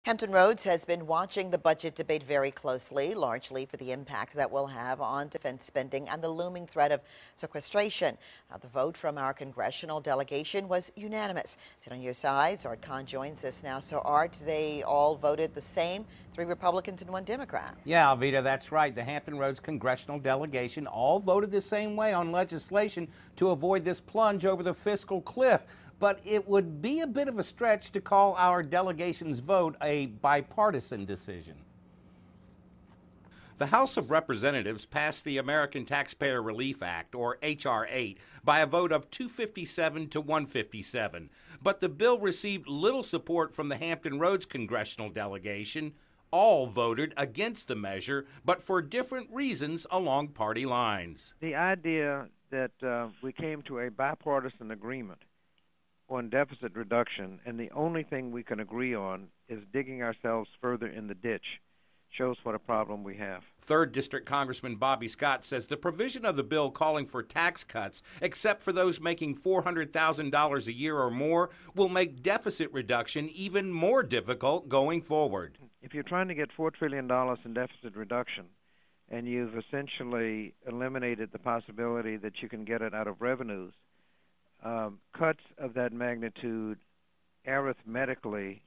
Hampton Roads has been watching the budget debate very closely, largely for the impact that will have on defense spending and the looming threat of sequestration. Now, the vote from our congressional delegation was unanimous. Sit on your sides. Art Kahn joins us now. So, Art, they all voted the same, 3 Republicans and 1 Democrat. Yeah, Alvita, that's right. The Hampton Roads congressional delegation all voted the same way on legislation to avoid this plunge over the fiscal cliff. But it would be a bit of a stretch to call our delegation's vote a bipartisan decision. The House of Representatives passed the American Taxpayer Relief Act, or H.R. 8, by a vote of 257 to 157. But the bill received little support from the Hampton Roads congressional delegation. All voted against the measure, but for different reasons along party lines. The idea that we came to a bipartisan agreement on deficit reduction, and the only thing we can agree on is digging ourselves further in the ditch, shows what a problem we have. 3rd District Congressman Bobby Scott says the provision of the bill calling for tax cuts, except for those making $400,000 a year or more, will make deficit reduction even more difficult going forward. If you're trying to get $4 trillion in deficit reduction, and you've essentially eliminated the possibility that you can get it out of revenues, cuts of that magnitude arithmetically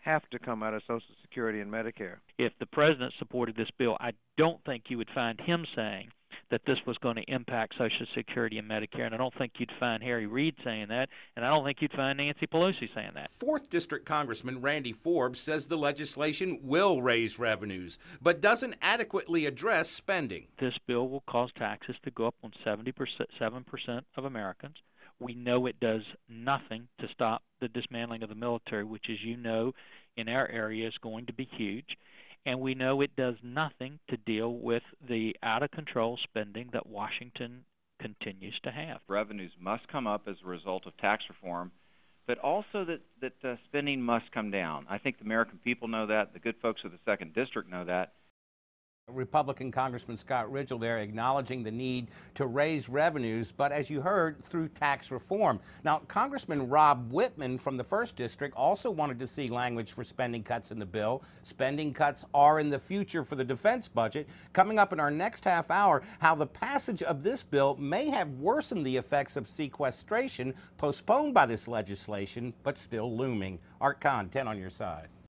have to come out of Social Security and Medicare. If the president supported this bill, I don't think you would find him saying that this was going to impact Social Security and Medicare, and I don't think you'd find Harry Reid saying that, and I don't think you'd find Nancy Pelosi saying that. 4th District Congressman Randy Forbes says the legislation will raise revenues, but doesn't adequately address spending. This bill will cause taxes to go up on 7% of Americans. We know it does nothing to stop the dismantling of the military, which, as you know, in our area is going to be huge. And we know it does nothing to deal with the out-of-control spending that Washington continues to have. Revenues must come up as a result of tax reform, but also that spending must come down. I think the American people know that. The good folks of the 2nd District know that. Republican Congressman Scott Ridgel there acknowledging the need to raise revenues, but as you heard, through tax reform. Now, Congressman Rob Whitman from the 1st District also wanted to see language for spending cuts in the bill. Spending cuts are in the future for the defense budget. Coming up in our next half hour, how the passage of this bill may have worsened the effects of sequestration postponed by this legislation, but still looming. Art Kahn, 10 on your side.